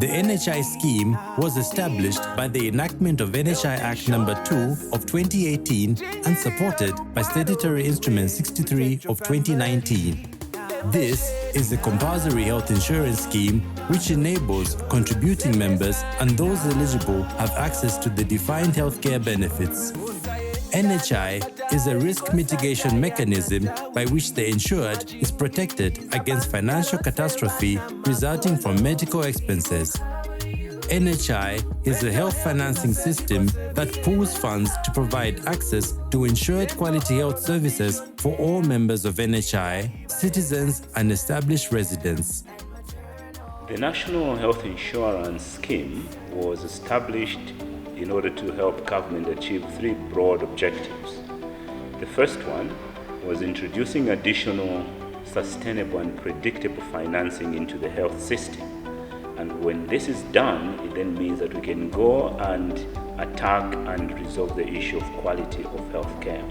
The NHI scheme was established by the enactment of NHI Act No. 2 of 2018 and supported by Statutory Instrument 63 of 2019. This is the compulsory health insurance scheme which enables contributing members and those eligible have access to the defined healthcare benefits. NHI is a risk mitigation mechanism by which the insured is protected against financial catastrophe resulting from medical expenses. NHI is a health financing system that pools funds to provide access to insured quality health services for all members of NHI, citizens and established residents. The National Health Insurance Scheme was established in order to help government achieve three broad objectives. The first one was introducing additional sustainable and predictable financing into the health system. And when this is done, it then means that we can go and attack and resolve the issue of quality of healthcare.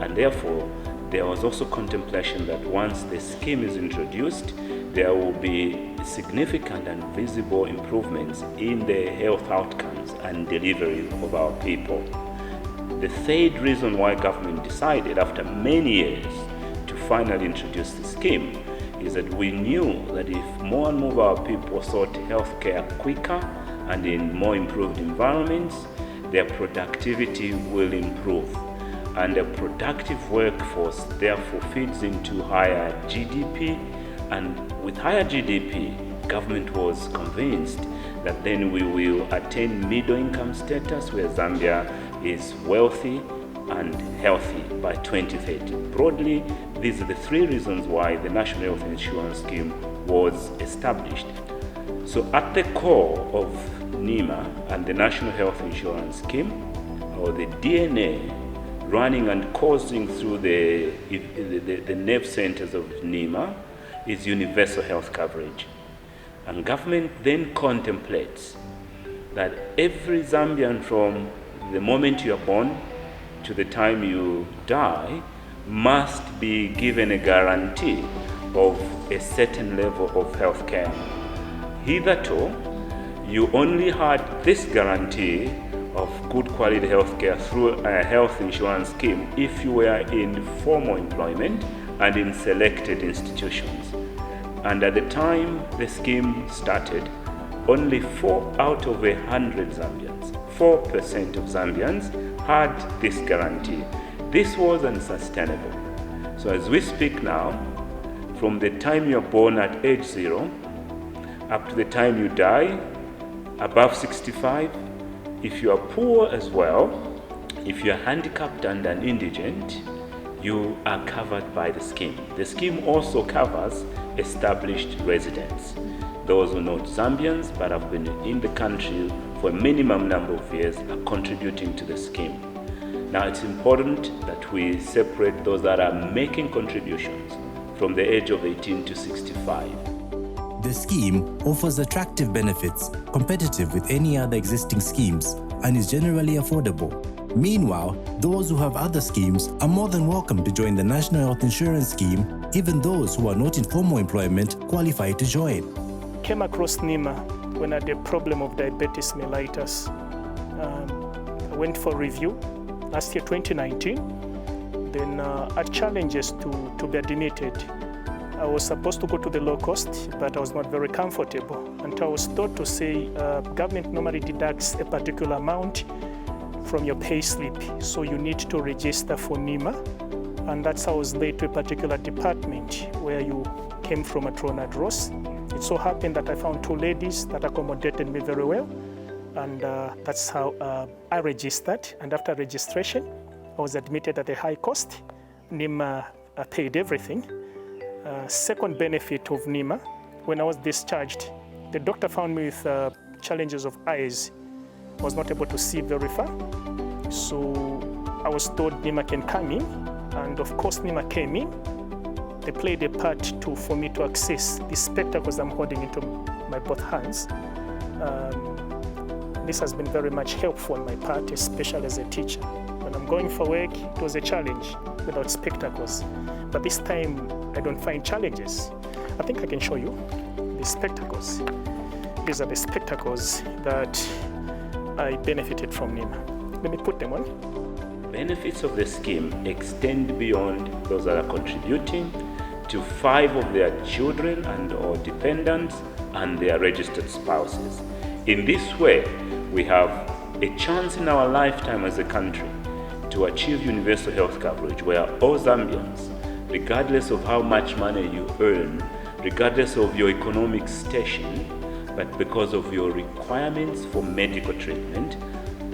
And therefore, there was also contemplation that once the scheme is introduced, there will be significant and visible improvements in the health outcomes and delivery of our people. The third reason why government decided after many years to finally introduce the scheme is that we knew that if more and more of our people sought healthcare quicker and in more improved environments, their productivity will improve. And a productive workforce therefore feeds into higher GDP, and with higher GDP, government was convinced that then we will attain middle income status where Zambia is wealthy and healthy by 2030. Broadly, these are the three reasons why the National Health Insurance Scheme was established. So at the core of Nhima and the National Health Insurance Scheme, or the DNA running and coursing through the nerve centers of Nhima, is universal health coverage. And government then contemplates that every Zambian from the moment you are born to the time you die must be given a guarantee of a certain level of health care. Hitherto, you only had this guarantee of good quality health care through a health insurance scheme if you were in formal employment and in selected institutions. And at the time the scheme started, only 4 out of 100 Zambians, 4% of Zambians had this guarantee. This was unsustainable. So as we speak now, from the time you're born at age 0 up to the time you die, above 65, if you are poor as well, if you are handicapped and an indigent, you are covered by the scheme. The scheme also covers established residents, those who are not Zambians but have been in the country for a minimum number of years are contributing to the scheme. Now it's important that we separate those that are making contributions from the age of 18 to 65. The scheme offers attractive benefits, competitive with any other existing schemes, and is generally affordable. Meanwhile, those who have other schemes are more than welcome to join the National Health Insurance Scheme. Even those who are not in formal employment qualify to join. Came across Nhima when I had a problem of diabetes mellitus. I went for review last year, 2019. Then I had challenges to be admitted. I was supposed to go to the low cost, but I was not very comfortable until I was taught to say government normally deducts a particular amount from your pay slip, so you need to register for Nhima, and that's how I was led to a particular department where you came from at Ronald Ross. It so happened that I found 2 ladies that accommodated me very well, and that's how I registered. And after registration, I was admitted at a high cost. Nhima paid everything. Second benefit of Nhima, when I was discharged, the doctor found me with challenges of eyes. I was not able to see very far. So I was told Nhima can come in, and of course Nhima came in. They played a part for me to access the spectacles I'm holding into my both hands. This has been very much helpful on my part, especially as a teacher. When I'm going for work, it was a challenge without spectacles. But this time, I don't find challenges. I think I can show you. the spectacles. These are the spectacles that I benefited from Nhima. Let me put them on. Benefits of the scheme extend beyond those that are contributing to 5 of their children and or dependents and their registered spouses. In this way, we have a chance in our lifetime as a country to achieve universal health coverage where all Zambians, regardless of how much money you earn, regardless of your economic station, but because of your requirements for medical treatment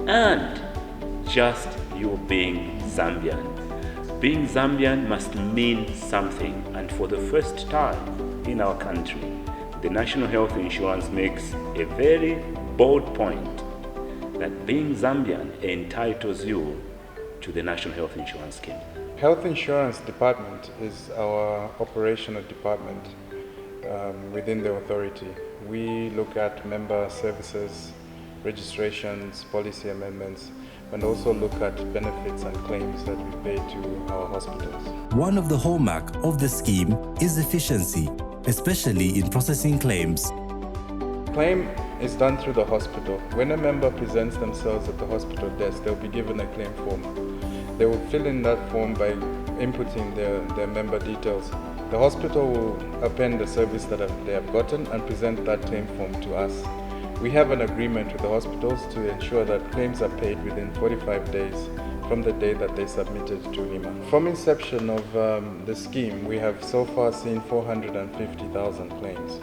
and just you being Zambian. Being Zambian must mean something, and for the first time in our country, the National Health Insurance makes a very bold point that being Zambian entitles you to the National Health Insurance Scheme. Health Insurance Department is our operational department within the authority. We look at member services, registrations, policy amendments, and also look at benefits and claims that we pay to our hospitals. One of the hallmark of the scheme is efficiency, especially in processing claims. Claim is done through the hospital. When a member presents themselves at the hospital desk, they'll be given a claim form. They will fill in that form by inputting their member details. The hospital will append the service that they have gotten and present that claim form to us. We have an agreement with the hospitals to ensure that claims are paid within 45 days from the day that they submitted to Nhima. From inception of the scheme, we have so far seen 450,000 claims.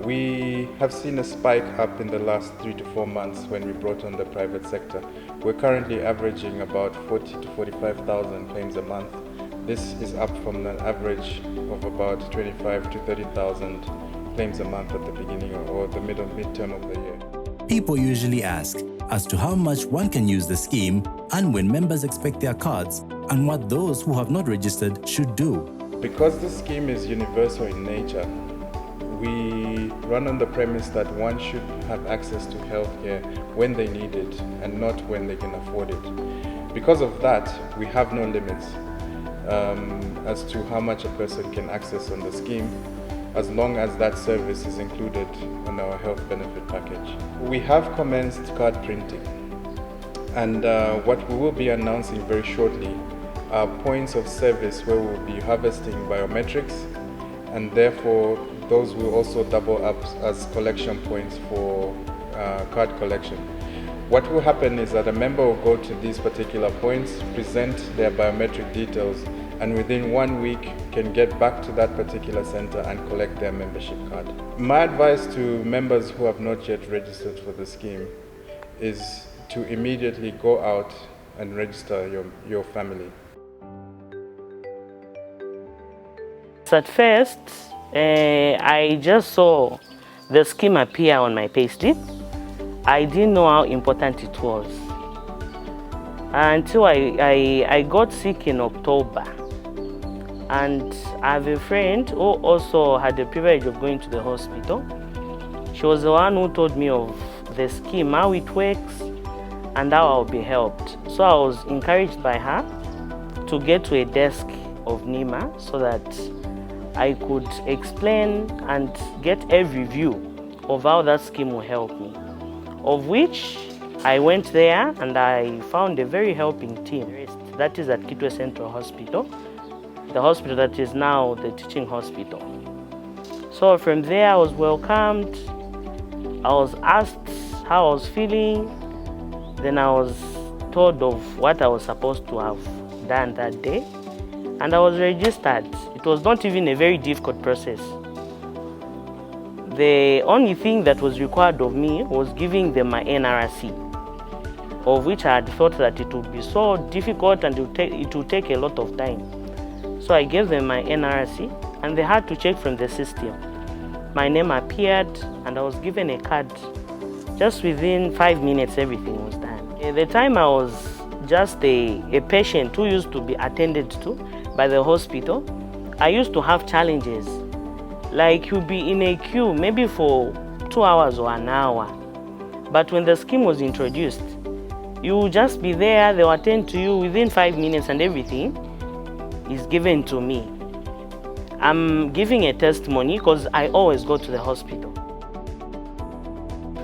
We have seen a spike up in the last 3 to 4 months when we brought on the private sector. We're currently averaging about 40 to 45,000 claims a month. This is up from an average of about 25 to 30,000 claims a month at the beginning or the midterm of the year. People usually ask as to how much one can use the scheme and when members expect their cards and what those who have not registered should do. Because the scheme is universal in nature, we run on the premise that one should have access to healthcare when they need it and not when they can afford it. Because of that, we have no limits as to how much a person can access on the scheme, as long as that service is included in our health benefit package. We have commenced card printing, and what we will be announcing very shortly are points of service where we will be harvesting biometrics, and therefore those will also double up as collection points for card collection. What will happen is that a member will go to these particular points, present their biometric details, and within 1 week can get back to that particular center and collect their membership card. My advice to members who have not yet registered for the scheme is to immediately go out and register your family. At first, I just saw the scheme appear on my payslip. I didn't know how important it was until I got sick in October. And I have a friend who also had the privilege of going to the hospital. She was the one who told me of the scheme, how it works, and how I'll be helped. So I was encouraged by her to get to a desk of Nhima so that I could explain and get a review of how that scheme will help me. Of which I went there and I found a very helping team. That is at Kitwe Central Hospital, the hospital that is now the teaching hospital. So from there I was welcomed, I was asked how I was feeling, then I was told of what I was supposed to have done that day, and I was registered. It was not even a very difficult process. The only thing that was required of me was giving them my NRC, of which I had thought that it would be so difficult and it would take a lot of time. So I gave them my NRC and they had to check from the system. My name appeared and I was given a card. Just within 5 minutes, everything was done. At the time I was just a patient who used to be attended to by the hospital. I used to have challenges. Like you'd be in a queue maybe for 2 hours or an hour. But when the scheme was introduced, you would just be there, they will attend to you within 5 minutes and everything is given to me. I'm giving a testimony because I always go to the hospital.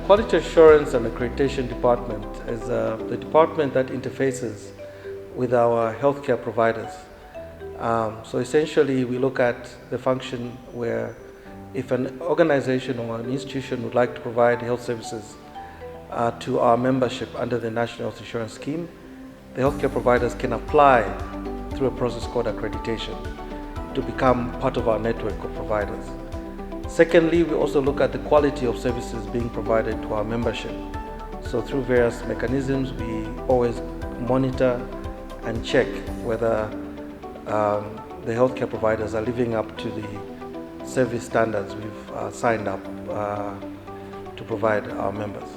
Quality Assurance and Accreditation Department is the department that interfaces with our healthcare providers. So essentially we look at the function where if an organization or an institution would like to provide health services to our membership under the National Health Insurance Scheme, the healthcare providers can apply through a process called accreditation to become part of our network of providers. Secondly, we also look at the quality of services being provided to our membership. So through various mechanisms, we always monitor and check whether the healthcare providers are living up to the service standards we've signed up to provide our members.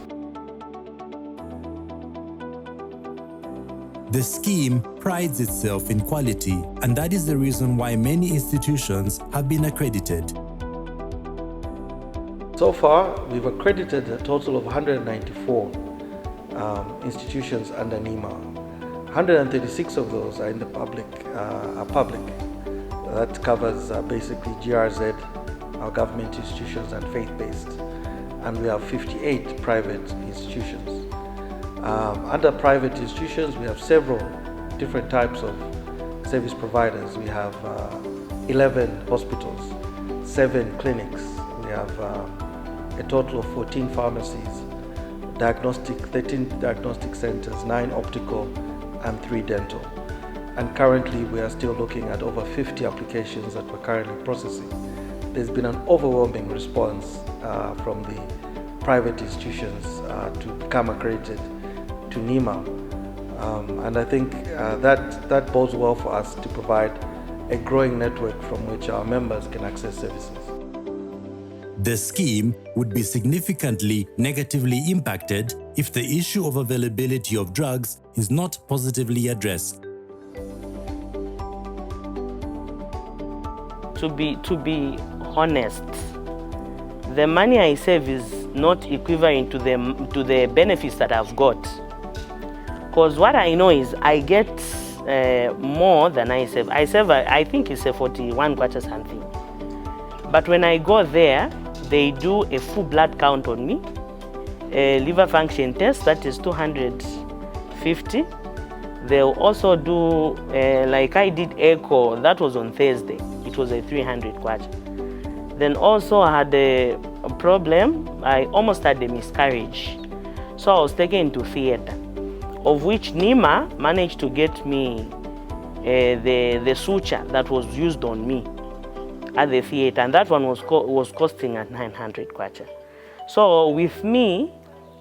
The scheme prides itself in quality, and that is the reason why many institutions have been accredited. So far, we've accredited a total of 194 institutions under Nhima. 136 of those are in the public. That covers basically GRZ, our government institutions, and faith-based. And we have 58 private institutions. Under private institutions, we have several different types of service providers. We have 11 hospitals, 7 clinics. We have a total of 14 pharmacies, 13 diagnostic centers, 9 optical, and 3 dental. And currently we are still looking at over 50 applications that we're currently processing. There's been an overwhelming response from the private institutions to become accredited to Nhima. And I think that bodes well for us to provide a growing network from which our members can access services. The scheme would be significantly negatively impacted if the issue of availability of drugs is not positively addressed. To be honest, the money I save is not equivalent to the benefits that I've got. Because what I know is I get more than I save. I think it's a 41 kwacha something. But when I go there, they do a full blood count on me, a liver function test, that is 250. They'll also do, like I did echo, that was on Thursday. It was a 300 kwacha. Then also I had a problem, I almost had a miscarriage. So I was taken to theater, of which Nhima managed to get me the suture that was used on me at the theater, and that one was costing at 900 kwacha. So with me,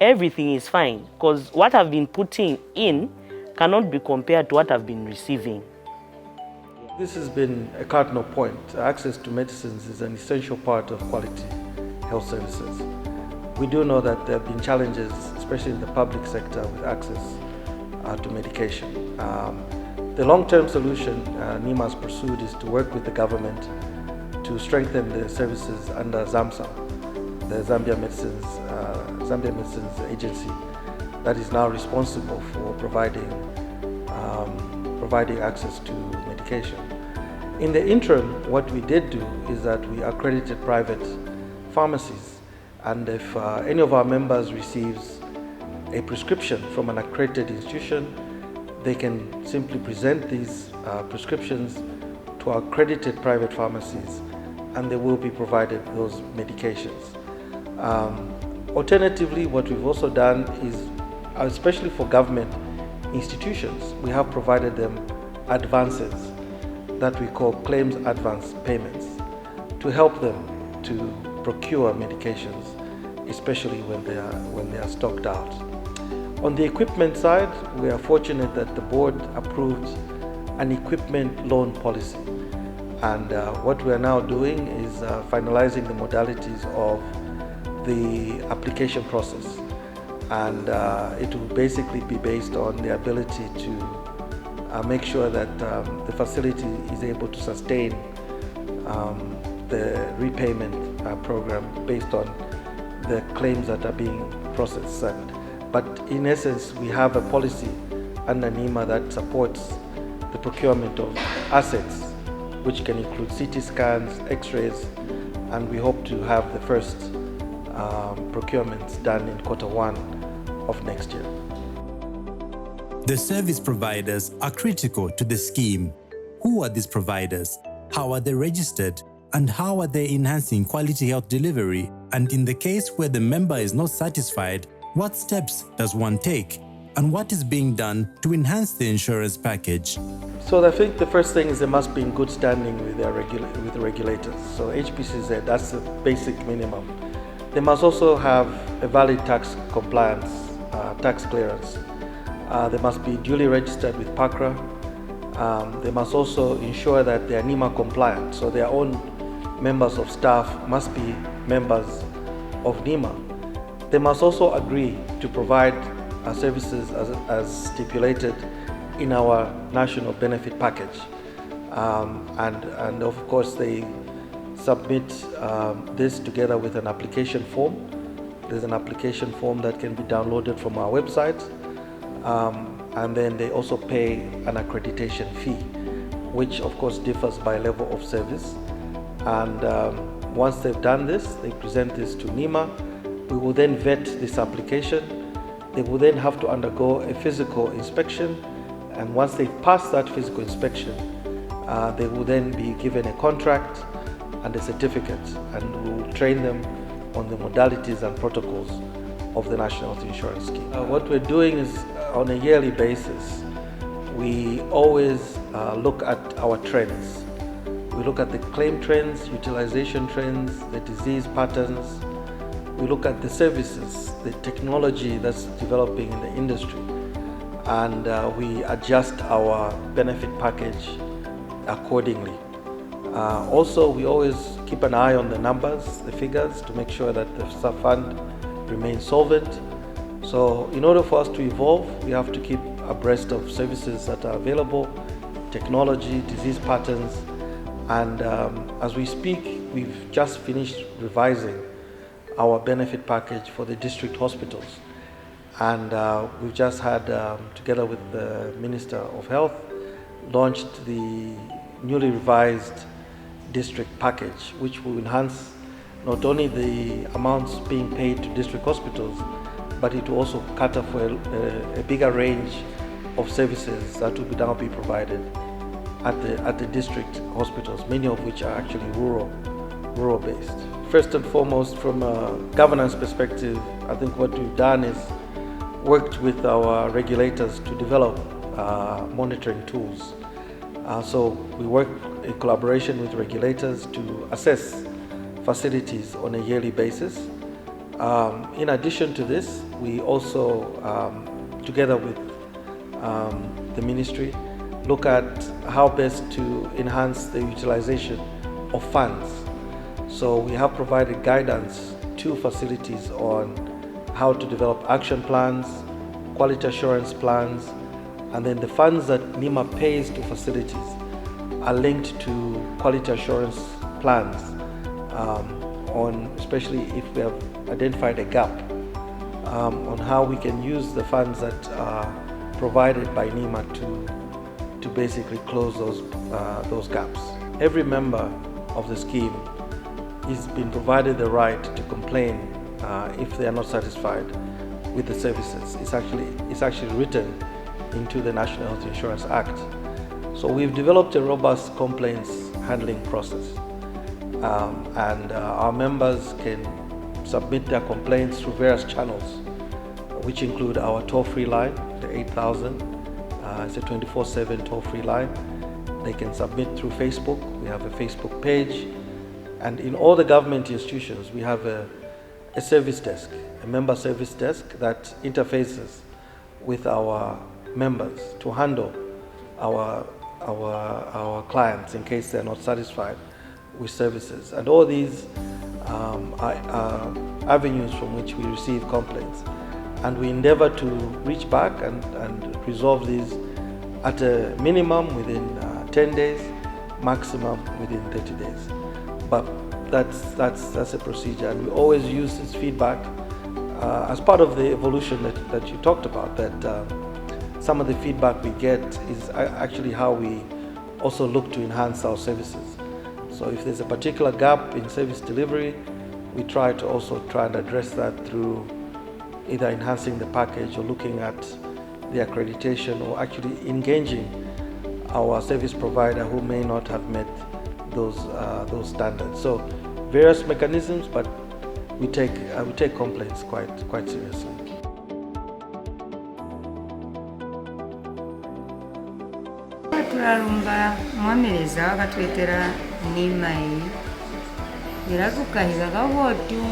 everything is fine, because what I've been putting in cannot be compared to what I've been receiving. This has been a cardinal point. Access to medicines is an essential part of quality health services. We do know that there have been challenges, especially in the public sector, with access to medication. The long-term solution Nhima has pursued is to work with the government to strengthen the services under ZAMSA, the Zambian Medicines Agency, that is now responsible for providing access to medication. In the interim, what we did do is that we accredited private pharmacies, and if any of our members receives a prescription from an accredited institution, they can simply present these prescriptions to our accredited private pharmacies, and they will be provided those medications. Alternatively, what we've also done is, especially for government institutions, we have provided them advances that we call claims advance payments to help them to procure medications, especially when they are stocked out. On the equipment side, we are fortunate that the board approved an equipment loan policy. And what we are now doing is finalizing the modalities of the application process. And it will basically be based on the ability to make sure that the facility is able to sustain the repayment program based on the claims that are being processed. But in essence, we have a policy under Nhima that supports the procurement of assets which can include CT scans, X-rays, and we hope to have the first procurements done in Q1 of next year. The service providers are critical to the scheme. Who are these providers? How are they registered? And how are they enhancing quality health delivery? And in the case where the member is not satisfied, what steps does one take? And what is being done to enhance the insurance package? So I think the first thing is they must be in good standing with the regulators. So HPCZ, that's the basic minimum. They must also have a valid tax compliance, tax clearance. They must be duly registered with PACRA. They must also ensure that they are Nhima compliant, so their own members of staff must be members of Nhima. They must also agree to provide services as stipulated in our national benefit package. And of course they submit this together with an application form. There's an application form that can be downloaded from our website. And then they also pay an accreditation fee, which of course differs by level of service. And once they've done this, they present this to Nhima. We will then vet this application. They will then have to undergo a physical inspection, and once they pass that physical inspection, they will then be given a contract and a certificate, and we will train them on the modalities and protocols of the National Health Insurance Scheme. What we're doing is on a yearly basis, we always look at our trends. We look at the claim trends, utilization trends, the disease patterns. We look at the services, the technology that's developing in the industry, and we adjust our benefit package accordingly. Also, we always keep an eye on the numbers, the figures, to make sure that the fund remains solvent. So in order for us to evolve, we have to keep abreast of services that are available, technology, disease patterns, and as we speak, we've just finished revising our benefit package for the district hospitals. And we've just had, together with the Minister of Health, launched the newly revised district package, which will enhance not only the amounts being paid to district hospitals, but it will also cater for a bigger range of services that will now be provided at the district hospitals, many of which are actually rural based. First and foremost, from a governance perspective, I think what we've done is worked with our regulators to develop monitoring tools. So we work in collaboration with regulators to assess facilities on a yearly basis. In addition to this, we also, together with the ministry, look at how best to enhance the utilization of funds. So we have provided guidance to facilities on how to develop action plans, quality assurance plans, and then the funds that Nhima pays to facilities are linked to quality assurance plans, especially if we have identified a gap, on how we can use the funds that are provided by Nhima to basically close those gaps. Every member of the scheme is being provided the right to complain if they are not satisfied with the services. It's actually written into the National Health Insurance Act. So we've developed a robust complaints handling process, and our members can submit their complaints through various channels, which include our toll-free line, the 8000. It's a 24/7 toll-free line. They can submit through Facebook. We have a Facebook page. And in all the government institutions, we have a service desk, a member service desk that interfaces with our members to handle our clients in case they're not satisfied with services. And all these are avenues from which we receive complaints. And we endeavor to reach back and resolve these at a minimum within 10 days, maximum within 30 days. But that's a procedure, and we always use this feedback as part of the evolution that you talked about, that some of the feedback we get is actually how we also look to enhance our services. So if there's a particular gap in service delivery, we try and address that through either enhancing the package or looking at the accreditation, or actually engaging our service provider who may not have met those standards. So various mechanisms, but we take complaints quite seriously. Turalumba mwamereza wakatwetera Nhima iyi era tukahiga kavotu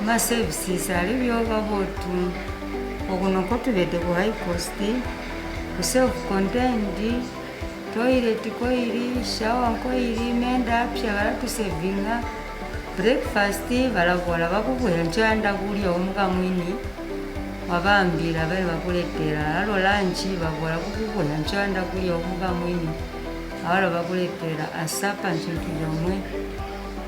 ma services alivyo kavotu okuno kotuvete ku high cost ku self contained toilet koiri shower koiri menda apya varatusevinga breakfast varavola vakukuhenchanda kulya omuka mwini wabambira bali bakuletera alo lunch bavola kukukuhenchanda kulya omuka mwini awalo bakuletera asapa nchintu yomwe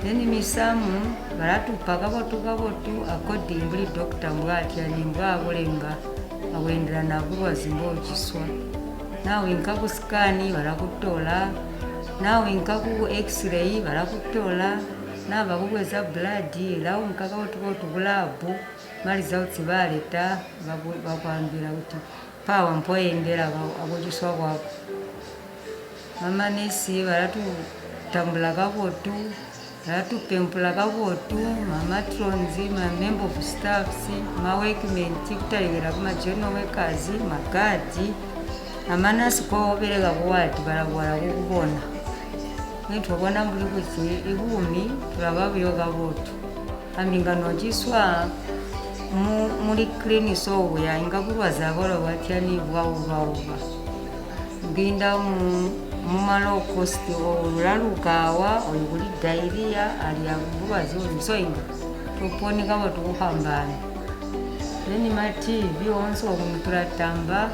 then misamu baratupa kavotu accordingly doctor mbwatya nimbwa abulenga awendera nabulwazi mbochiswa nawe nkakusikani barakutola nawe nkaku x-ray barakutola nabakukweza blood lawo nkakavotu bulabu maliza kuti baleta bakwambira kuti pawa mpoyendera abochiswa kwako mamanesi baratutambula kavotu baratupempula kavotu mamatronzi mamember of staffs maworkmen kutalekera kumajournal workers magadi amanasi kobereka kuwati balabwala kukubona nitwabona mbuli kuti ibumi tulababuyo kavotu ambinga nochiswa muli clean sobuya ingakulwaza abolo batyani bwawulwawuba nginda mumalo cost olulalukawa oyikuli diarrhea aliya bulwazi olusoinga tuponika batukuhambana then ma TV onso okumitulatamba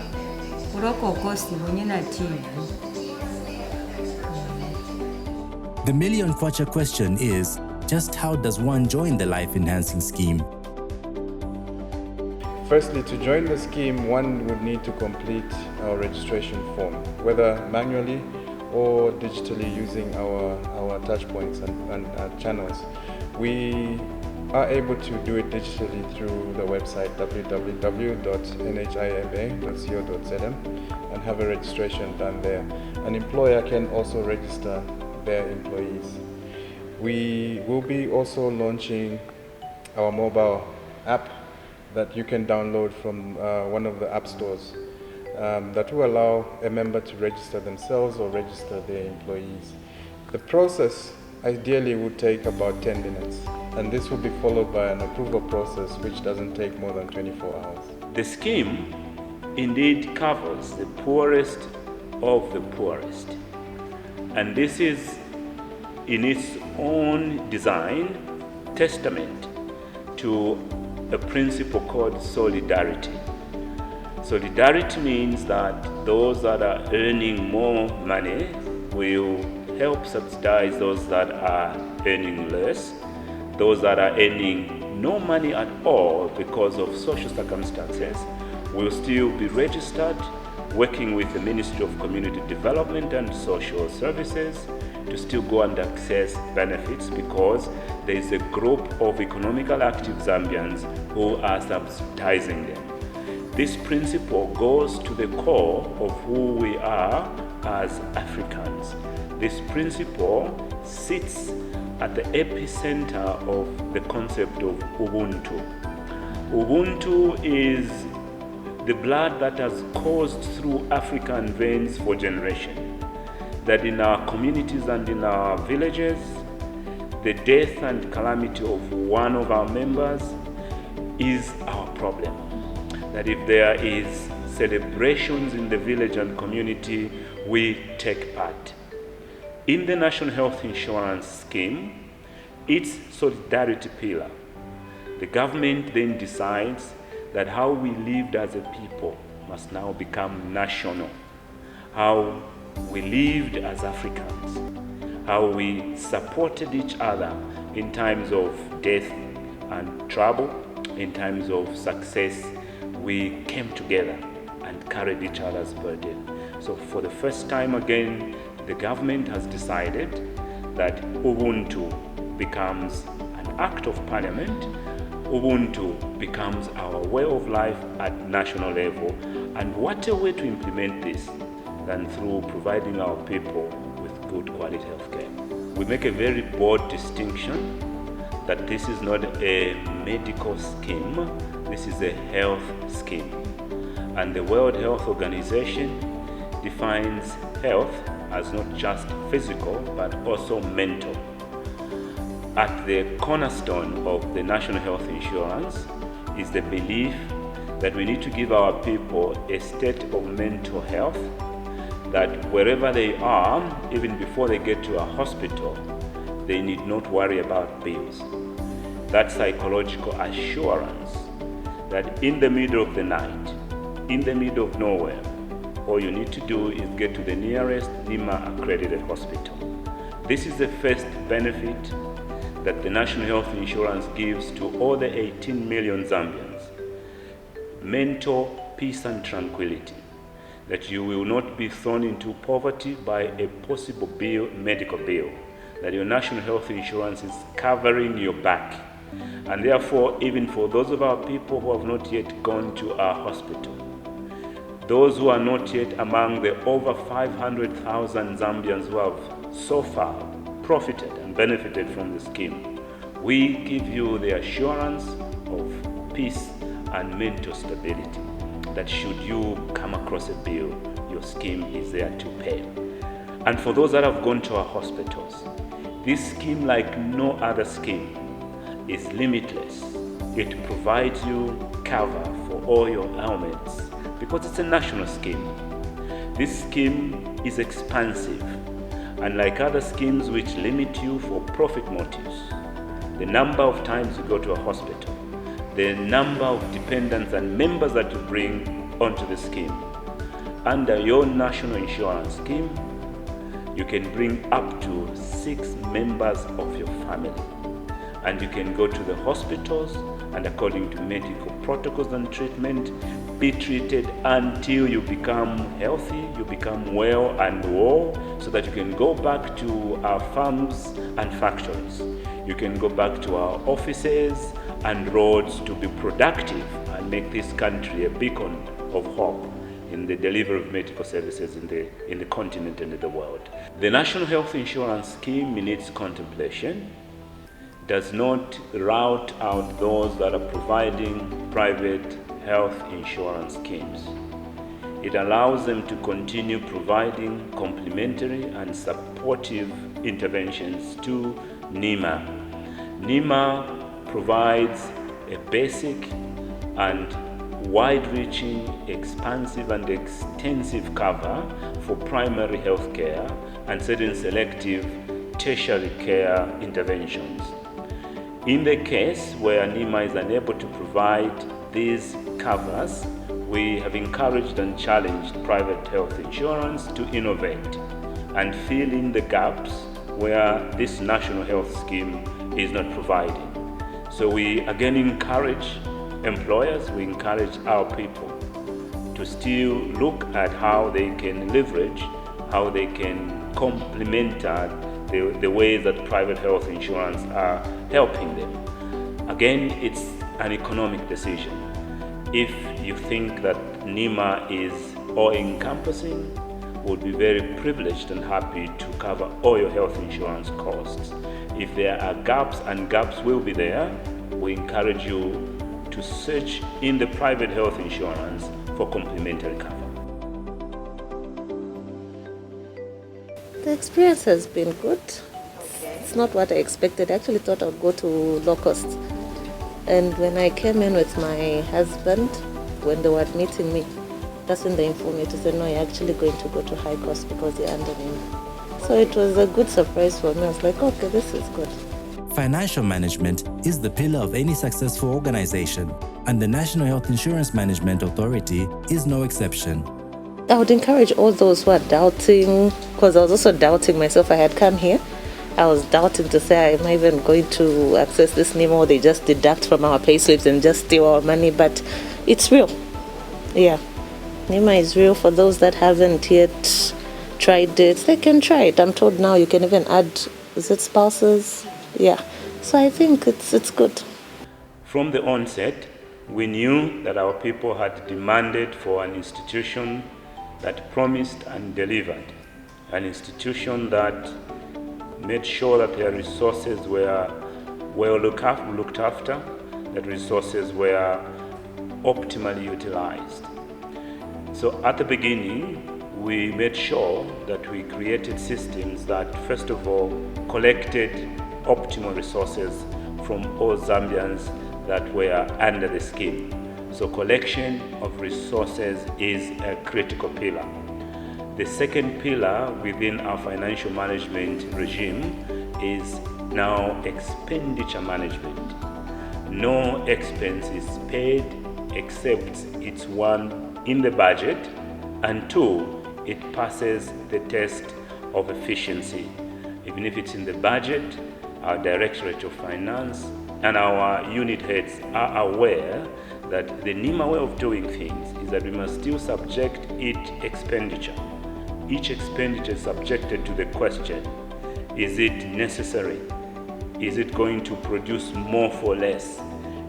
kuloko cost bunyina TV. The million kwacha question is, just how does one join the life enhancing scheme? Firstly, to join the scheme, one would need to complete our registration form, whether manually or digitally using our touch points and channels. We are able to do it digitally through the website www.nhima.co.zm and have a registration done there. An employer can also register their employees. We will be also launching our mobile app that you can download from one of the app stores that will allow a member to register themselves or register their employees. The process ideally would take about 10 minutes, and this will be followed by an approval process which doesn't take more than 24 hours. The scheme indeed covers the poorest of the poorest, and this is in its own design testament to a principle called solidarity. Solidarity means that those that are earning more money will help subsidize those that are earning less. Those that are earning no money at all because of social circumstances will still be registered, working with the Ministry of Community Development and Social Services to still go and access benefits, because there is a group of economically active Zambians who are subsidizing them. This principle goes to the core of who we are as Africans. This principle sits at the epicenter of the concept of Ubuntu. Ubuntu is the blood that has coursed through African veins for generations. That in our communities and in our villages, the death and calamity of one of our members is our problem. That if there is celebrations in the village and community, we take part. In the National Health Insurance Scheme, its solidarity pillar, the government then decides that how we lived as a people must now become national. How we lived as Africans, how we supported each other in times of death and trouble, in times of success, we came together and carried each other's burden. So for the first time again, the government has decided that Ubuntu becomes an act of parliament. Ubuntu becomes our way of life at national level. And what a way to implement this than through providing our people with good quality health care. We make a very broad distinction that this is not a medical scheme, this is a health scheme. And the World Health Organization defines health as not just physical, but also mental. At the cornerstone of the national health insurance is the belief that we need to give our people a state of mental health, that wherever they are, even before they get to a hospital, they need not worry about bills. That psychological assurance that in the middle of the night, in the middle of nowhere, all you need to do is get to the nearest Nhima accredited hospital. This is the first benefit that the national health insurance gives to all the 18 million Zambians. Mental peace and tranquility, that you will not be thrown into poverty by a possible bill, medical bill, that your national health insurance is covering your back. And therefore, even for those of our people who have not yet gone to our hospital, those who are not yet among the over 500,000 Zambians who have so far profited and benefited from the scheme, we give you the assurance of peace and mental stability, that should you come across a bill, your scheme is there to pay. And for those that have gone to our hospitals, this scheme, like no other scheme, is limitless. It provides you cover for all your ailments because it's a national scheme. This scheme is expansive, and like other schemes which limit you for profit motives, the number of times you go to a hospital, the number of dependents and members that you bring onto the scheme. Under your national insurance scheme, you can bring up to 6 members of your family. And you can go to the hospitals and, according to medical protocols and treatment, be treated until you become healthy, you become well and whole, so that you can go back to our farms and factories. You can go back to our offices and roads to be productive and make this country a beacon of hope in the delivery of medical services in the continent and in the world. The National Health Insurance Scheme, in its contemplation, does not rout out those that are providing private health insurance schemes. It allows them to continue providing complementary and supportive interventions to Nhima. Nhima provides a basic and wide-reaching, expansive and extensive cover for primary health care and certain selective tertiary care interventions. In the case where Nhima is unable to provide these covers, we have encouraged and challenged private health insurance to innovate and fill in the gaps where this national health scheme is not providing. So we again encourage employers, we encourage our people to still look at how they can leverage, how they can complement the ways that private health insurance are helping them. Again, it's an economic decision. If you think that Nhima is all-encompassing, we'll be very privileged and happy to cover all your health insurance costs. If there are gaps, and gaps will be there, we encourage you to search in the private health insurance for complementary cover. The experience has been good. It's not what I expected. I actually thought I'd go to low cost. And when I came in with my husband, when they were admitting me, that's when they informed me to say, no, you're actually going to go to high cost because you're under Nhima. So it was a good surprise for me. I was like, okay, this is good. Financial management is the pillar of any successful organization, and the National Health Insurance Management Authority is no exception. I would encourage all those who are doubting, because I was also doubting myself. I had come here, I was doubting to say, am I even going to access this Nhima, or they just deduct from our pay slips and just steal our money? But it's real. Yeah, Nhima is real for those that haven't yet tried it, they can try it. I'm told now you can even add, is it spouses? Yeah. So I think it's good. From the onset, we knew that our people had demanded for an institution that promised and delivered, an institution that made sure that their resources were well looked after, that resources were optimally utilized. So at the beginning, we made sure that we created systems that, first of all, collected optimal resources from all Zambians that were under the scheme. So collection of resources is a critical pillar. The second pillar within our financial management regime is now expenditure management. No expense is paid except it's one in the budget, and two, it passes the test of efficiency. Even if it's in the budget, our Directorate of Finance and our unit heads are aware that the Nhima way of doing things is that we must still subject each expenditure. Each expenditure is subjected to the question, is it necessary? Is it going to produce more for less?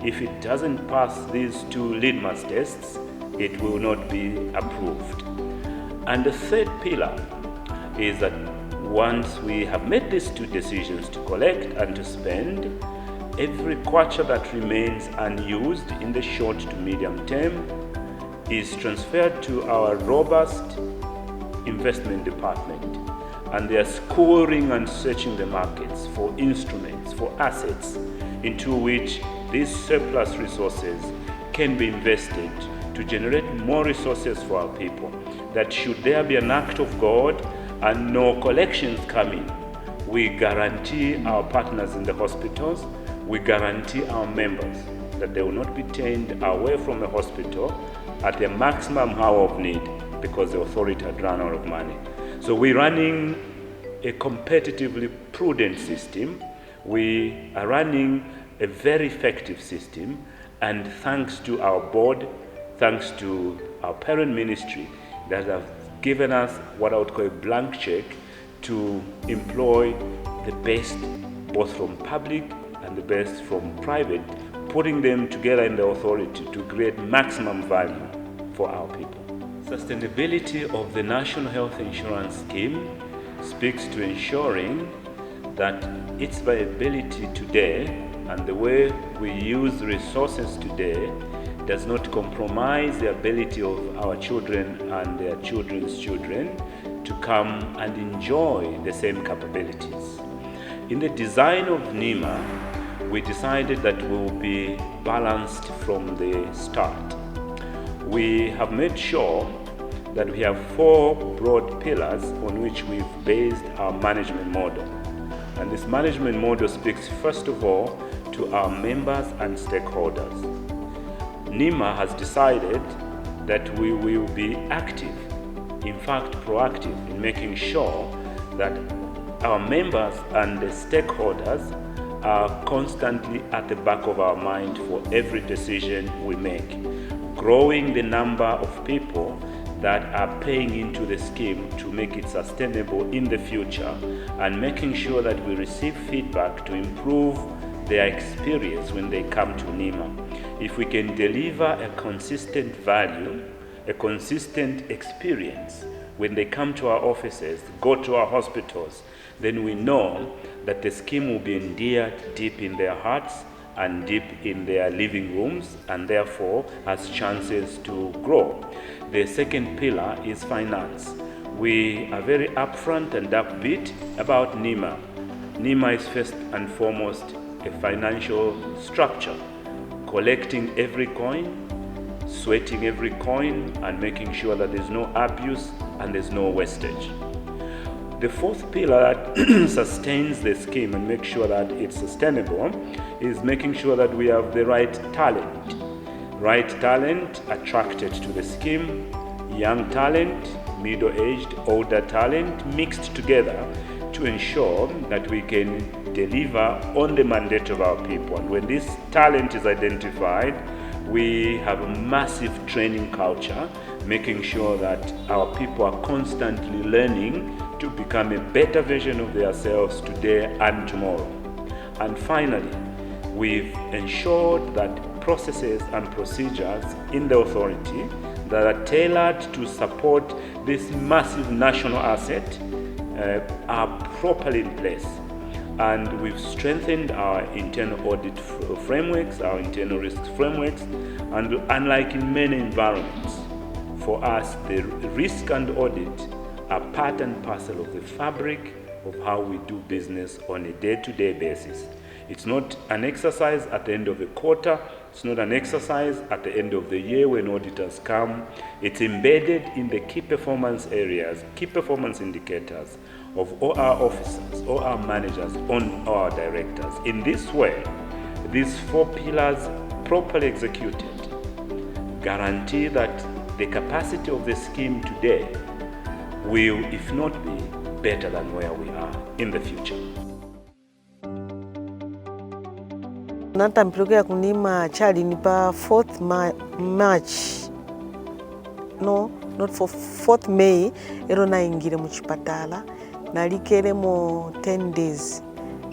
If it doesn't pass these two litmus tests, it will not be approved. And the third pillar is that once we have made these two decisions to collect and to spend, every kwacha that remains unused in the short to medium term is transferred to our robust investment department, and they are scouring and searching the markets for instruments, for assets into which these surplus resources can be invested to generate more resources for our people. That should there be an act of God and no collections come in, we guarantee our partners in the hospitals, we guarantee our members that they will not be turned away from the hospital at their maximum hour of need because the authority had run out of money. So we're running a competitively prudent system. We are running a very effective system, and thanks to our board, thanks to our parent ministry that have given us what I would call a blank check to employ the best both from public and the best from private, putting them together in the authority to create maximum value for our people. Sustainability of the National Health Insurance Scheme speaks to ensuring that its viability today and the way we use resources today does not compromise the ability of our children and their children's children to come and enjoy the same capabilities. In the design of Nhima, we decided that we will be balanced from the start. We have made sure that we have 4 broad pillars on which we've based our management model. And this management model speaks first of all to our members and stakeholders. Nhima has decided that we will be active, in fact proactive, in making sure that our members and the stakeholders are constantly at the back of our mind for every decision we make, growing the number of people that are paying into the scheme to make it sustainable in the future, and making sure that we receive feedback to improve their experience when they come to Nhima. If we can deliver a consistent value, a consistent experience when they come to our offices, go to our hospitals, then we know that the scheme will be endeared deep in their hearts and deep in their living rooms, and therefore has chances to grow. The second pillar is finance. We are very upfront and upbeat about Nhima. Nhima is first and foremost a financial structure, collecting every coin, sweating every coin, and making sure that there's no abuse and there's no wastage. The fourth pillar that sustains the scheme and makes sure that it's sustainable is making sure that we have the right talent. Right talent attracted to the scheme, young talent, middle-aged, older talent mixed together to ensure that we can deliver on the mandate of our people. And when this talent is identified, We have a massive training culture, making sure that our people are constantly learning to become a better version of themselves today and tomorrow. And finally, we've ensured that processes and procedures in the authority that are tailored to support this massive national asset are properly in place. And we've strengthened our internal audit frameworks, our internal risk frameworks, and unlike in many environments, for us, the risk and audit are part and parcel of the fabric of how we do business on a day-to-day basis. It's not an exercise at the end of the quarter. It's not an exercise at the end of the year when auditors come. It's embedded in the key performance areas, key performance indicators of all our officers, all our managers, all our directors. In this way, these 4 pillars properly executed guarantee that the capacity of the scheme today will, if not be, better than where we are in the future. Natampilokera ku Nhima chali ni pa 4th March. No, not for 4th May, ero naingire mu chipatala. Nalikeremo 10 days.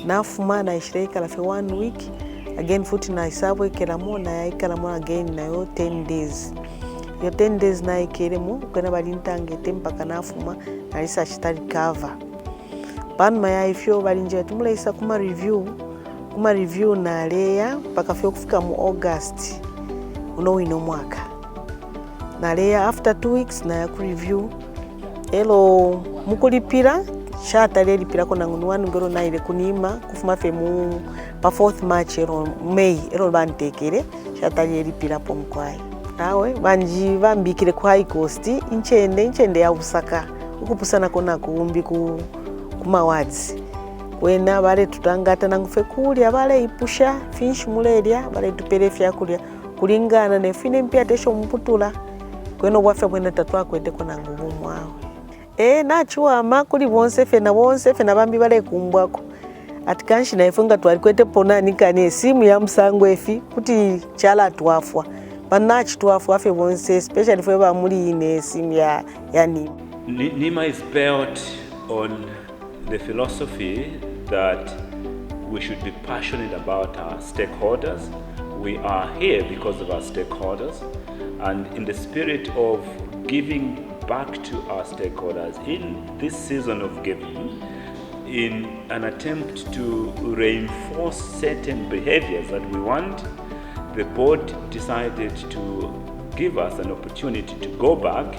Nafuma naishirika for 1 week. Again futi naisabwekeramo nayikaramo again nayo 10 days. Yo 10 days nayikeremo kwena balintangete mpaka nafuma nalisa chitali cover. Panu mayaifyo balinje tumulaisa kuma review na leya mpaka fyo kufika mu August uno mwaka. Na leya after 2 weeks na ya ku review elo mukulipira shata lelipira kona ngunu ngoro naile ku Nhima kufuma fe mu pa 4th March ero May ero bantekere shata lelipira pomkwai awe banji bambikire ku high cost inchende ya Busaka ukupusana kona kuumbi ku mawards kwena bale tutangata nangufe kulya bale ipusha finch mulelia bale tupere fyakulya kulingana ne fine mpya tesho mputula kwena bwafe bwena tatwa kwete kona ngubu mwawe nachuwa makuli bonse fena bambi bale kumbwako atikanshi na ifunga twalikwete pona nikane simu ya msango efi kuti chala twafwa banachi twafwa afe bonse especially for ba muri ine simu ya Nhima. Nhima is built on the philosophy that we should be passionate about our stakeholders. We are here because of our stakeholders, and in the spirit of giving back to our stakeholders in this season of giving, in an attempt to reinforce certain behaviors that we want, the board decided to give us an opportunity to go back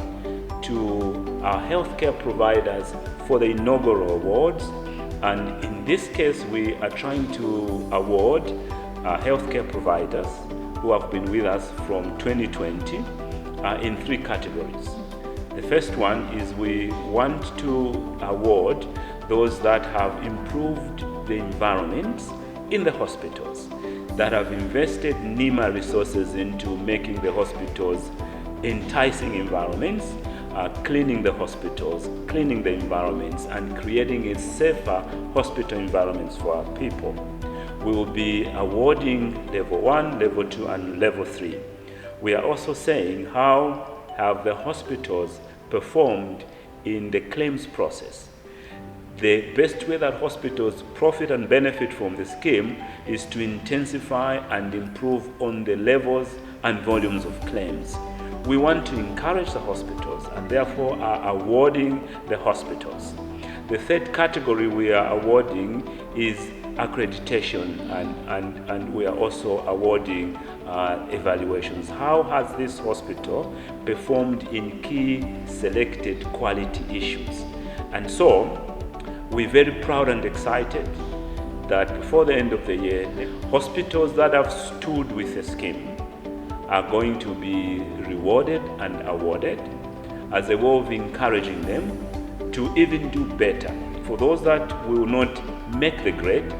to our healthcare providers for the inaugural awards. And in this case, we are trying to award our healthcare providers who have been with us from 2020 in 3 categories. The first one is we want to award those that have improved the environments in the hospitals, that have invested Nhima resources into making the hospitals enticing environments, cleaning the hospitals, cleaning the environments, and creating a safer hospital environments for our people. We will be awarding level 1, level 2, and level 3. We are also saying how have the hospitals performed in the claims process. The best way that hospitals profit and benefit from the scheme is to intensify and improve on the levels and volumes of claims. We want to encourage the hospitals and therefore are awarding the hospitals. The third category we are awarding is accreditation, and we are also awarding evaluations. How has this hospital performed in key selected quality issues? And so we're very proud and excited that before the end of the year, hospitals that have stood with the scheme are going to be rewarded and awarded as a way of encouraging them to even do better. For those that will not make the grade,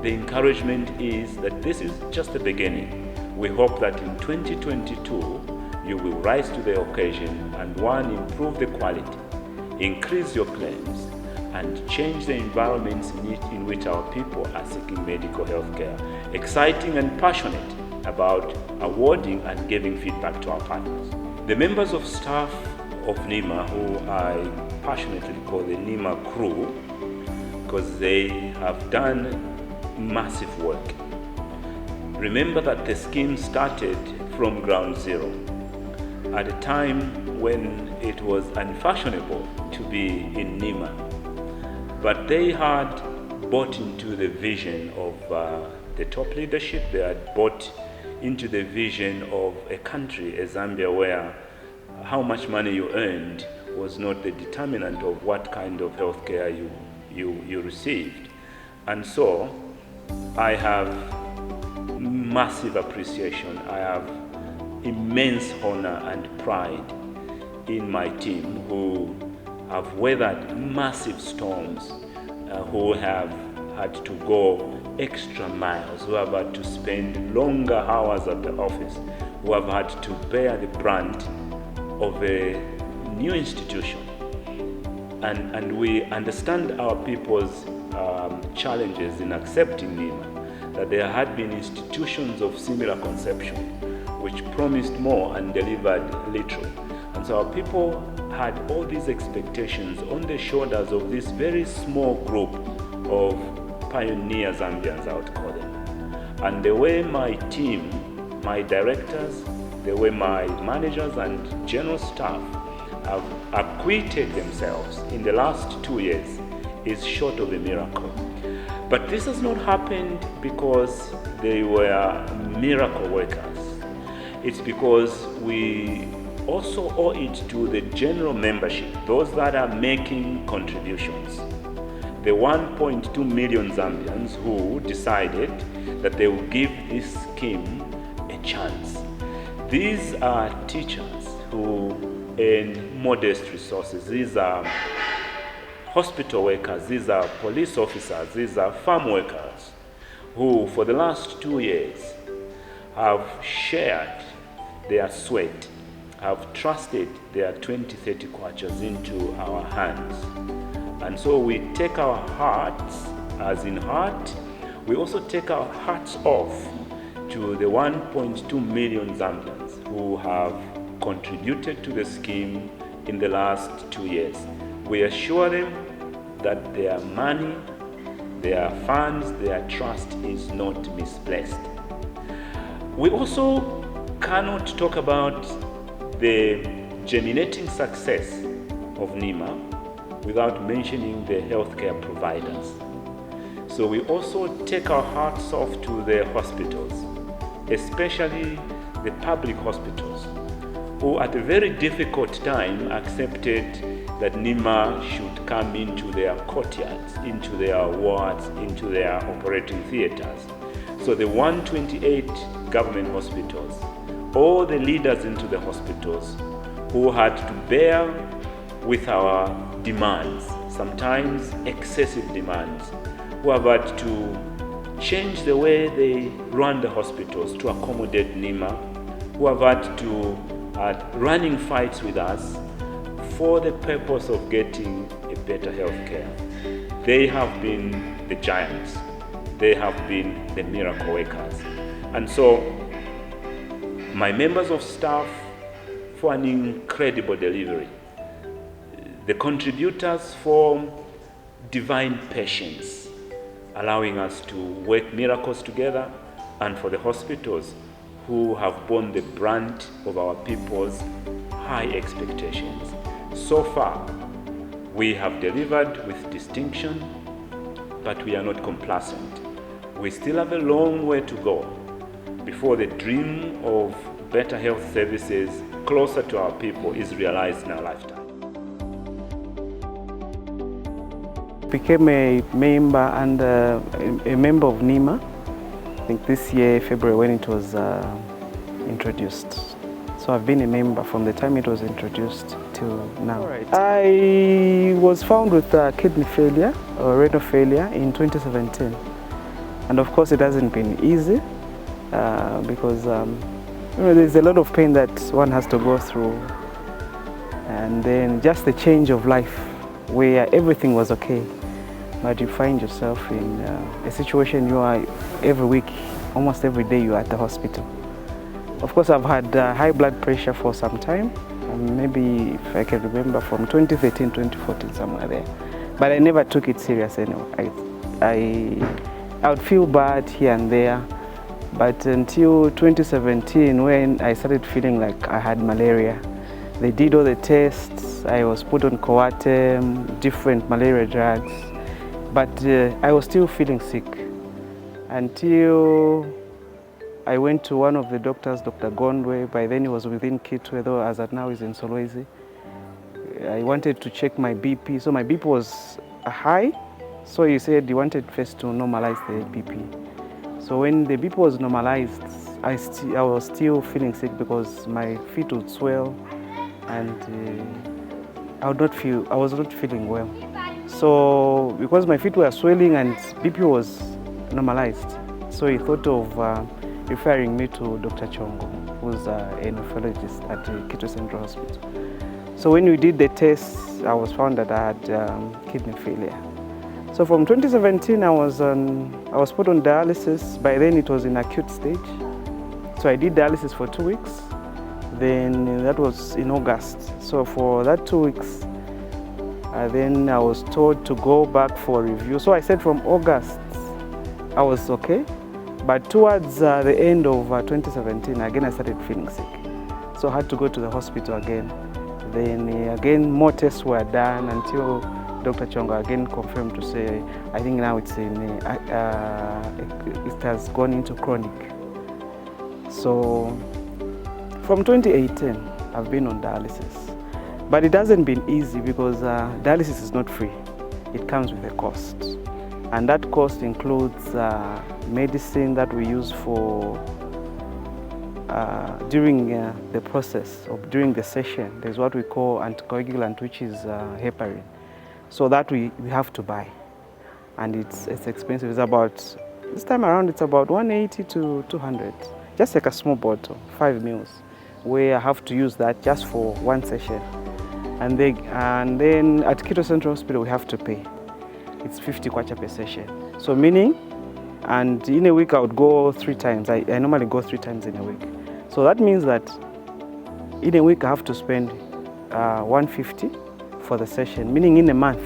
the encouragement is that this is just the beginning. We hope that in 2022, you will rise to the occasion and improve the quality, increase your claims, and change the environments in which our people are seeking medical health care. Exciting and passionate about awarding and giving feedback to our partners. The members of staff of Nhima, who I passionately call the Nhima crew, because they have done massive work. Remember that the scheme started from ground zero at a time when it was unfashionable to be in Nhima. But they had bought into the vision of the top leadership. They had bought into the vision of a country, a Zambia, where how much money you earned was not the determinant of what kind of healthcare you received. And so I have massive appreciation. I have immense honor and pride in my team, who have weathered massive storms, who have had to go extra miles, who have had to spend longer hours at the office, who have had to bear the brunt of a new institution. And we understand our people's challenges in accepting Nhima, that there had been institutions of similar conception which promised more and delivered little. And so our people had all these expectations on the shoulders of this very small group of pioneer Zambians, I would call them. And the way my team, my directors, the way my managers and general staff have acquitted themselves in the last 2 years is short of a miracle. But this has not happened because they were miracle workers. It's because we also owe it to the general membership, those that are making contributions. The 1.2 million Zambians who decided that they will give this scheme a chance. These are teachers who earn modest resources. These are hospital workers, these are police officers, these are farm workers who for the last 2 years have shared their sweat, have trusted their 20-30 kwachas into our hands. And so we take our hearts, as in heart, we also take our hearts off to the 1.2 million Zambians who have contributed to the scheme in the last 2 years. We assure them that their money, their funds, their trust is not misplaced. We also cannot talk about the germinating success of Nhima without mentioning the healthcare providers. So we also take our hearts off to the hospitals, especially the public hospitals, who at a very difficult time accepted that Nhima should come into their courtyards, into their wards, into their operating theaters. So the 128 government hospitals, all the leaders into the hospitals who had to bear with our demands, sometimes excessive demands, who have had to change the way they run the hospitals to accommodate Nhima, who have had to running fights with us for the purpose of getting a better health care. They have been the giants. They have been the miracle workers. And so my members of staff, for an incredible delivery. The contributors for divine patience, allowing us to work miracles together, and for the hospitals who have borne the brunt of our people's high expectations. So far, we have delivered with distinction, but we are not complacent. We still have a long way to go before the dream of better health services closer to our people is realized in our lifetime. Became a member and a member of Nhima, I think this year, February, when it was introduced. So I've been a member from the time it was introduced till now. Right. I was found with kidney failure or renal failure in 2017. And of course it hasn't been easy because there's a lot of pain that one has to go through. And then just the change of life where everything was okay, but you find yourself in a situation you are every week almost every day you're at the hospital. Of course, I've had high blood pressure for some time, maybe if I can remember from 2013, 2014, somewhere there. But I never took it serious anyway. I would feel bad here and there, but until 2017 when I started feeling like I had malaria. They did all the tests, I was put on Coartem, different malaria drugs, but I was still feeling sick until I went to one of the doctors, Dr. Gondwe. By then he was within Kitwe, though as at now he's in Solwezi. I wanted to check my BP, so my BP was high, so he said he wanted first to normalize the BP. So when the BP was normalized, I was still feeling sick because my feet would swell and I was not feeling well. So because my feet were swelling and BP was normalized, so he thought of referring me to Dr. Chongo, who's a nephrologist at Kitwe Central Hospital. So when we did the tests, I was found that I had kidney failure. So from 2017, I was put on dialysis. By then, it was in acute stage. So I did dialysis for 2 weeks. Then that was in August. So for that 2 weeks, then I was told to go back for review. So I said from August, I was okay. But towards the end of 2017, again, I started feeling sick. So I had to go to the hospital again. Then again, more tests were done until Dr. Chongo again confirmed to say, I think now it's it has gone into chronic. So from 2018, I've been on dialysis. But it hasn't been easy because dialysis is not free. It comes with a cost. And that cost includes medicine that we use for during the process or during the session. There's what we call anticoagulant, which is heparin. So that we have to buy. And it's expensive. It's about, this time around, it's about 180 to 200. Just like a small bottle, 5 mils, where I have to use that just for one session. And then at Kitwe Central Hospital, we have to pay. It's 50 kwacha per session. So meaning, and in a week I would go 3 times. I normally go 3 times in a week. So that means that in a week I have to spend 150 for the session, meaning in a month,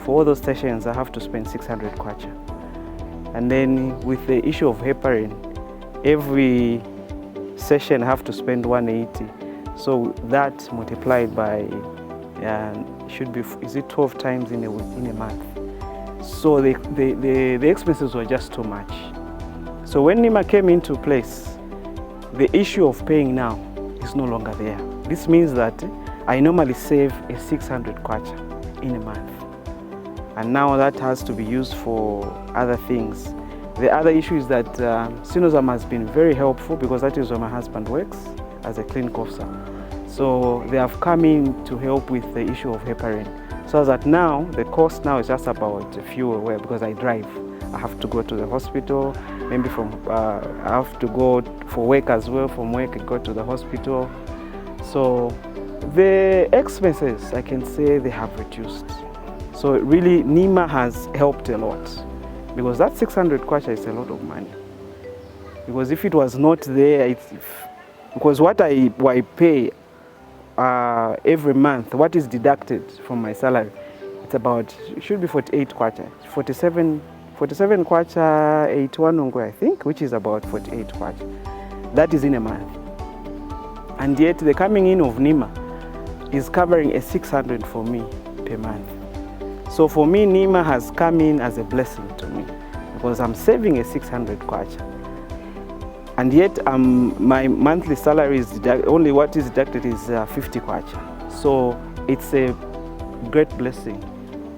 for all those sessions I have to spend 600 kwacha. And then with the issue of heparin, every session I have to spend 180. So that multiplied by, should be, is it 12 times in a month? So the expenses were just too much. So when Nhima came into place, the issue of paying now is no longer there. This means that I normally save a 600 kwacha in a month. And now that has to be used for other things. The other issue is that Sinozam has been very helpful because that is where my husband works as a clinic officer. So they have come in to help with the issue of heparin. So that now, the cost now is just about fuel, because I drive. I have to go to the hospital, maybe I have to go for work as well. From work, I go to the hospital. So the expenses, I can say they have reduced. So really, Nhima has helped a lot because that 600 kwacha is a lot of money. Because if it was not there, because what I pay every month, what is deducted from my salary, it's about, it should be 48 kwacha, 47 kwacha, 81 ongwe, I think, which is about 48 kwacha. That is in a month. And yet the coming in of Nhima is covering a 600 for me per month. So for me, Nhima has come in as a blessing to me because I'm saving a 600 kwacha. And yet my monthly salary is only what is deducted is 50 kwacha. So it's a great blessing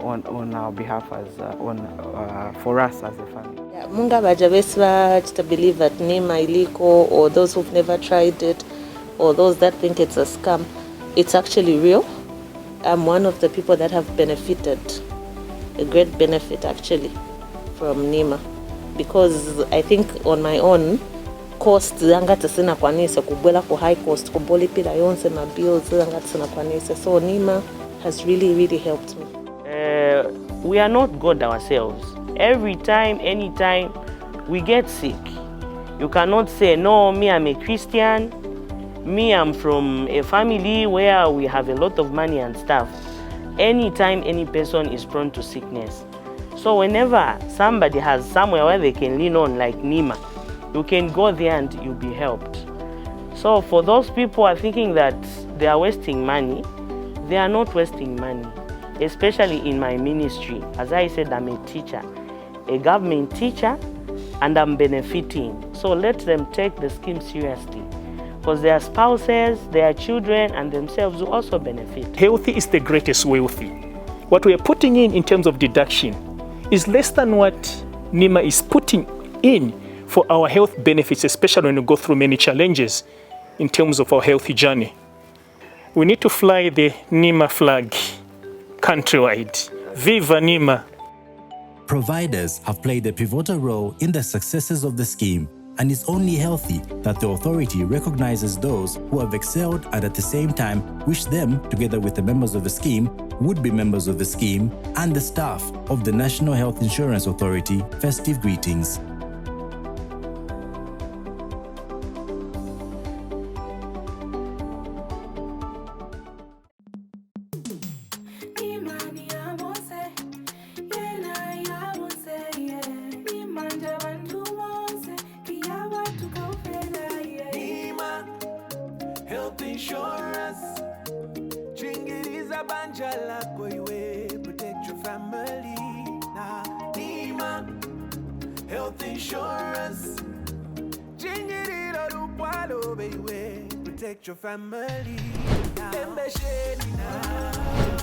on our behalf for us as a family. Munga bajabeswa to believe that Nhima iliko, or those who've never tried it, or those that think it's a scam. It's actually real. I'm one of the people that have benefited, a great benefit actually, from Nhima, because I think on my own, cost zangata sina kwanisa kubwela ku high cost kuboli pila yonse ma bills zangata sina kwanisa. So Nhima has really helped me. We are not God ourselves. Every time, anytime we get sick, You cannot say, no, me, I'm a Christian. Me, I'm from a family where we have a lot of money and stuff. Anytime any person is prone to sickness. So whenever somebody has somewhere where they can lean on, like Nhima, you can go there and you'll be helped. So for those people who are thinking that they are wasting money, they are not wasting money, especially in my ministry. As I said, I'm a teacher, a government teacher, and I'm benefiting. So let them take the scheme seriously, because their spouses, their children, and themselves will also benefit. Healthy is the greatest wealthy. What we are putting in terms of deduction is less than what Nhima is putting in for our health benefits, especially when we go through many challenges in terms of our healthy journey. We need to fly the Nhima flag countrywide. Viva Nhima! Providers have played a pivotal role in the successes of the scheme, and it's only healthy that the authority recognizes those who have excelled and at the same time wish them, together with the members of the scheme, would-be members of the scheme, and the staff of the National Health Insurance Authority, festive greetings. Health insurance, chingiriza banja lako iwe, protect your family. Na Nhima, health insurance, chingirira rupalo iwe, protect your family. Na embesheni na